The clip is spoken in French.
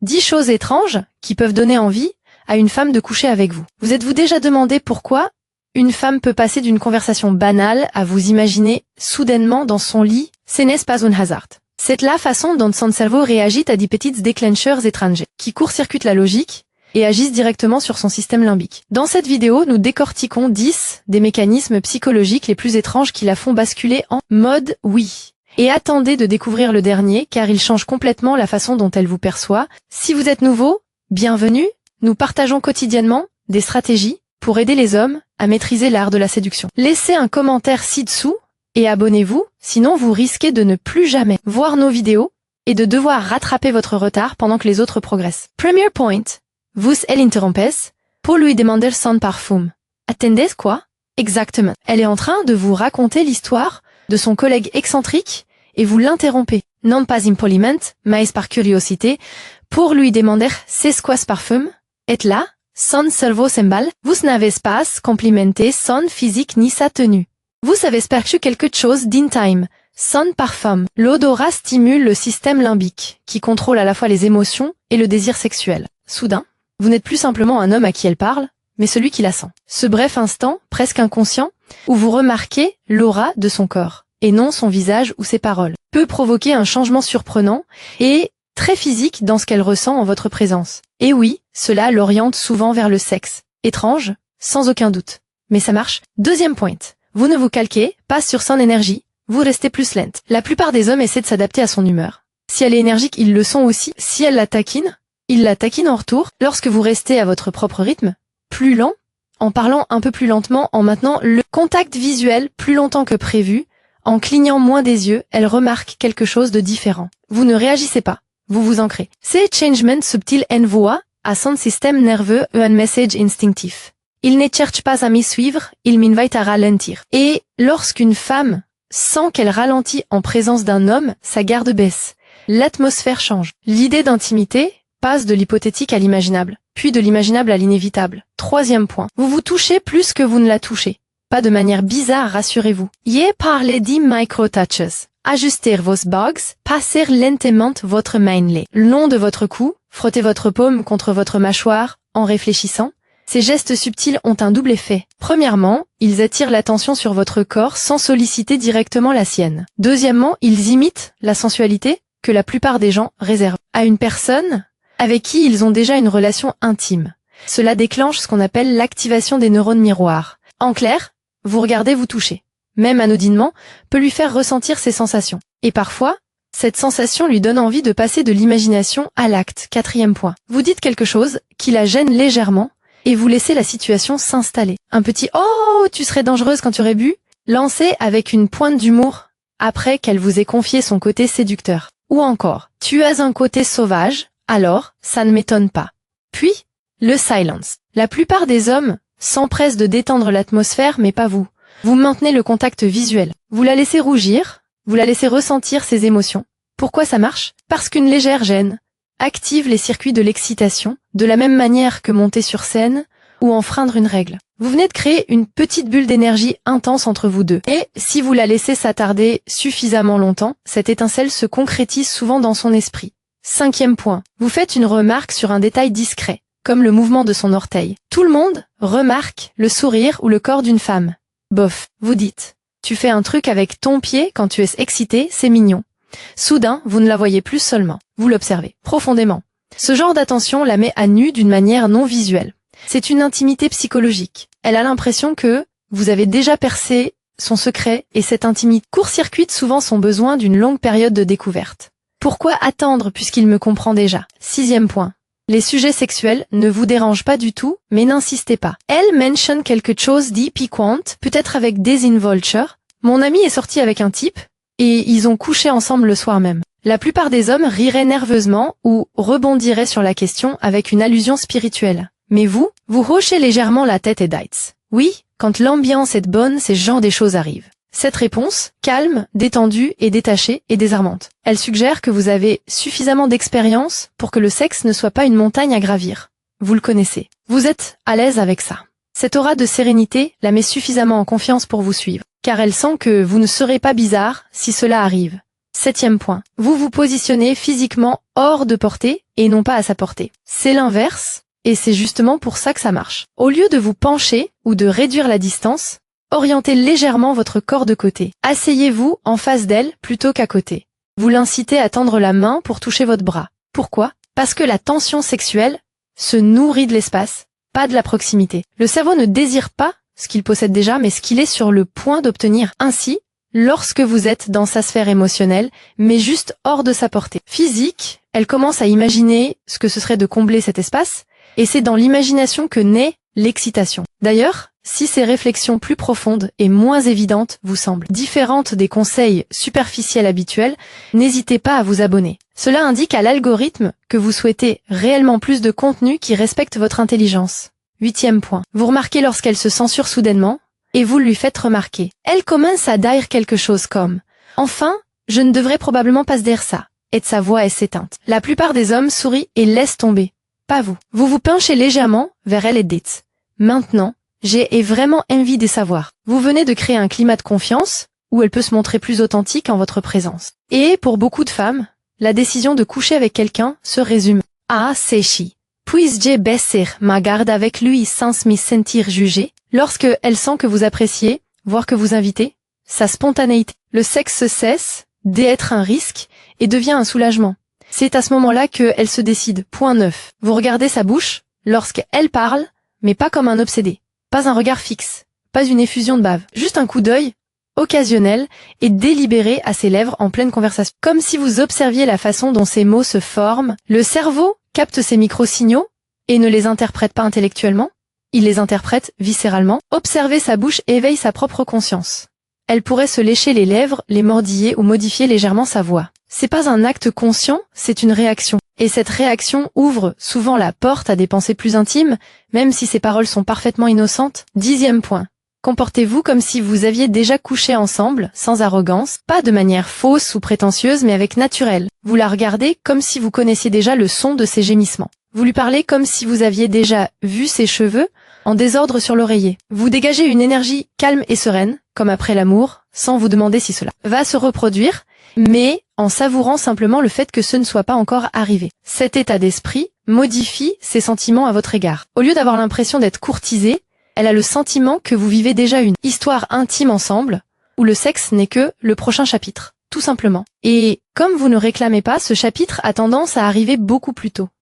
10 choses étranges qui peuvent donner envie à une femme de coucher avec vous. Vous êtes-vous déjà demandé pourquoi une femme peut passer d'une conversation banale à vous imaginer soudainement dans son lit? Ce n'est pas un hasard. C'est la façon dont son cerveau réagit à des petits déclencheurs étrangers, qui court-circuitent la logique et agissent directement sur son système limbique. Dans cette vidéo, nous décortiquons 10 des mécanismes psychologiques les plus étranges qui la font basculer en mode oui. Et attendez de découvrir le dernier, car il change complètement la façon dont elle vous perçoit. Si vous êtes nouveau, bienvenue. Nous partageons quotidiennement des stratégies pour aider les hommes à maîtriser l'art de la séduction. Laissez un commentaire ci-dessous et abonnez-vous, sinon vous risquez de ne plus jamais voir nos vidéos et de devoir rattraper votre retard pendant que les autres progressent. Premier point. Vous elle interrompez pour lui demander son parfum. Attendez quoi? Exactement. Elle est en train de vous raconter l'histoire de son collègue excentrique et vous l'interrompez. Non pas impoliment, mais par curiosité, pour lui demander c'est quoi ce parfum? Et là, son cerveau s'emballe, vous n'avez pas complimenté son physique ni sa tenue. Vous avez perçu quelque chose d'intime, son parfum. L'odorat stimule le système limbique, qui contrôle à la fois les émotions et le désir sexuel. Soudain, vous n'êtes plus simplement un homme à qui elle parle, mais celui qui la sent. Ce bref instant, presque inconscient, où vous remarquez l'aura de son corps, et non son visage ou ses paroles, peut provoquer un changement surprenant et très physique dans ce qu'elle ressent en votre présence. Et oui, cela l'oriente souvent vers le sexe. Étrange, sans aucun doute. Mais ça marche. Deuxième point. Vous ne vous calquez pas sur son énergie, vous restez plus lente. La plupart des hommes essaient de s'adapter à son humeur. Si elle est énergique, ils le sont aussi. Si elle la taquine, il la taquine en retour. Lorsque vous restez à votre propre rythme, plus lent, en parlant un peu plus lentement, en maintenant le contact visuel plus longtemps que prévu, en clignant moins des yeux, elle remarque quelque chose de différent. Vous ne réagissez pas. Vous vous ancrez. Ces changements subtils envoient à son système nerveux un message instinctif. Il ne cherche pas à m'y suivre, il m'invite à ralentir. Et lorsqu'une femme sent qu'elle ralentit en présence d'un homme, sa garde baisse. L'atmosphère change. L'idée d'intimité passe de l'hypothétique à l'imaginable, puis de l'imaginable à l'inévitable. Troisième point. Vous vous touchez plus que vous ne la touchez. Pas de manière bizarre, rassurez-vous. Parlez des micro-touches. Ajustez vos bugs, passez lentement votre mainlet. Le long de votre cou, frottez votre paume contre votre mâchoire en réfléchissant. Ces gestes subtils ont un double effet. Premièrement, ils attirent l'attention sur votre corps sans solliciter directement la sienne. Deuxièmement, ils imitent la sensualité que la plupart des gens réservent à une personne avec qui ils ont déjà une relation intime. Cela déclenche ce qu'on appelle l'activation des neurones miroirs. En clair, vous regardez, vous touchez. Même anodinement, peut lui faire ressentir ses sensations. Et parfois, cette sensation lui donne envie de passer de l'imagination à l'acte. Quatrième point. Vous dites quelque chose qui la gêne légèrement et vous laissez la situation s'installer. Un petit « Oh, tu serais dangereuse quand tu aurais bu » lancé avec une pointe d'humour après qu'elle vous ait confié son côté séducteur. Ou encore « Tu as un côté sauvage, alors ça ne m'étonne pas. » Puis, le silence. La plupart des hommes s'empressent de détendre l'atmosphère, mais pas vous. Vous maintenez le contact visuel. Vous la laissez rougir, vous la laissez ressentir ses émotions. Pourquoi ça marche? Parce qu'une légère gêne active les circuits de l'excitation, de la même manière que monter sur scène ou enfreindre une règle. Vous venez de créer une petite bulle d'énergie intense entre vous deux. Et si vous la laissez s'attarder suffisamment longtemps, cette étincelle se concrétise souvent dans son esprit. Cinquième point. Vous faites une remarque sur un détail discret, comme le mouvement de son orteil. Tout le monde remarque le sourire ou le corps d'une femme. Bof, vous dites. Tu fais un truc avec ton pied quand tu es excité, c'est mignon. Soudain, vous ne la voyez plus seulement. Vous l'observez profondément. Ce genre d'attention la met à nu d'une manière non visuelle. C'est une intimité psychologique. Elle a l'impression que vous avez déjà percé son secret et cette intimité court-circuite souvent son besoin d'une longue période de découverte. Pourquoi attendre puisqu'il me comprend déjà? Sixième point. Les sujets sexuels ne vous dérangent pas du tout, mais n'insistez pas. Elle mentionne quelque chose d'hypiquant, peut-être avec désinvolture. Mon ami est sorti avec un type, et ils ont couché ensemble le soir même. La plupart des hommes riraient nerveusement ou rebondiraient sur la question avec une allusion spirituelle. Mais vous hochez légèrement la tête et dites. Oui, quand l'ambiance est bonne, ces genres des choses arrivent. Cette réponse, calme, détendue et détachée, est désarmante. Elle suggère que vous avez suffisamment d'expérience pour que le sexe ne soit pas une montagne à gravir. Vous le connaissez. Vous êtes à l'aise avec ça. Cette aura de sérénité la met suffisamment en confiance pour vous suivre, car elle sent que vous ne serez pas bizarre si cela arrive. Septième point. Vous vous positionnez physiquement hors de portée et non pas à sa portée. C'est l'inverse, et c'est justement pour ça que ça marche. Au lieu de vous pencher ou de réduire la distance, orientez légèrement votre corps de côté. Asseyez-vous en face d'elle plutôt qu'à côté. Vous l'incitez à tendre la main pour toucher votre bras. Pourquoi? Parce que la tension sexuelle se nourrit de l'espace, pas de la proximité. Le cerveau ne désire pas ce qu'il possède déjà, mais ce qu'il est sur le point d'obtenir. Ainsi, lorsque vous êtes dans sa sphère émotionnelle, mais juste hors de sa portée physique, elle commence à imaginer ce que ce serait de combler cet espace, et c'est dans l'imagination que naît l'excitation. D'ailleurs, si ces réflexions plus profondes et moins évidentes vous semblent différentes des conseils superficiels habituels, n'hésitez pas à vous abonner. Cela indique à l'algorithme que vous souhaitez réellement plus de contenu qui respecte votre intelligence. 8e point. Vous remarquez lorsqu'elle se censure soudainement, et vous lui faites remarquer. Elle commence à dire quelque chose comme « Enfin, je ne devrais probablement pas se dire ça », et de sa voix est s'éteinte. La plupart des hommes sourient et laissent tomber. Pas vous. Vous vous penchez légèrement vers elle et dites « Maintenant, j'ai vraiment envie de savoir ». Vous venez de créer un climat de confiance où elle peut se montrer plus authentique en votre présence. Et pour beaucoup de femmes, la décision de coucher avec quelqu'un se résume à « c'est chi ». Puis-je baisser ma garde avec lui sans me sentir jugée? Lorsque elle sent que vous appréciez, voire que vous invitez, sa spontanéité, le sexe cesse d'être un risque et devient un soulagement. C'est à ce moment-là qu'elle se décide. Point 9. Vous regardez sa bouche lorsqu'elle parle, mais pas comme un obsédé. Pas un regard fixe, pas une effusion de bave, juste un coup d'œil occasionnel et délibéré à ses lèvres en pleine conversation. Comme si vous observiez la façon dont ces mots se forment, le cerveau capte ces micro-signaux et ne les interprète pas intellectuellement, il les interprète viscéralement. Observer sa bouche éveille sa propre conscience. Elle pourrait se lécher les lèvres, les mordiller ou modifier légèrement sa voix. C'est pas un acte conscient, c'est une réaction. Et cette réaction ouvre souvent la porte à des pensées plus intimes, même si ces paroles sont parfaitement innocentes. 10e point. Comportez-vous comme si vous aviez déjà couché ensemble, sans arrogance, pas de manière fausse ou prétentieuse, mais avec naturel. Vous la regardez comme si vous connaissiez déjà le son de ses gémissements. Vous lui parlez comme si vous aviez déjà vu ses cheveux en désordre sur l'oreiller. Vous dégagez une énergie calme et sereine, comme après l'amour, sans vous demander si cela va se reproduire, mais en savourant simplement le fait que ce ne soit pas encore arrivé. Cet état d'esprit modifie ses sentiments à votre égard. Au lieu d'avoir l'impression d'être courtisée, elle a le sentiment que vous vivez déjà une histoire intime ensemble, où le sexe n'est que le prochain chapitre, tout simplement. Et comme vous ne réclamez pas, ce chapitre a tendance à arriver beaucoup plus tôt.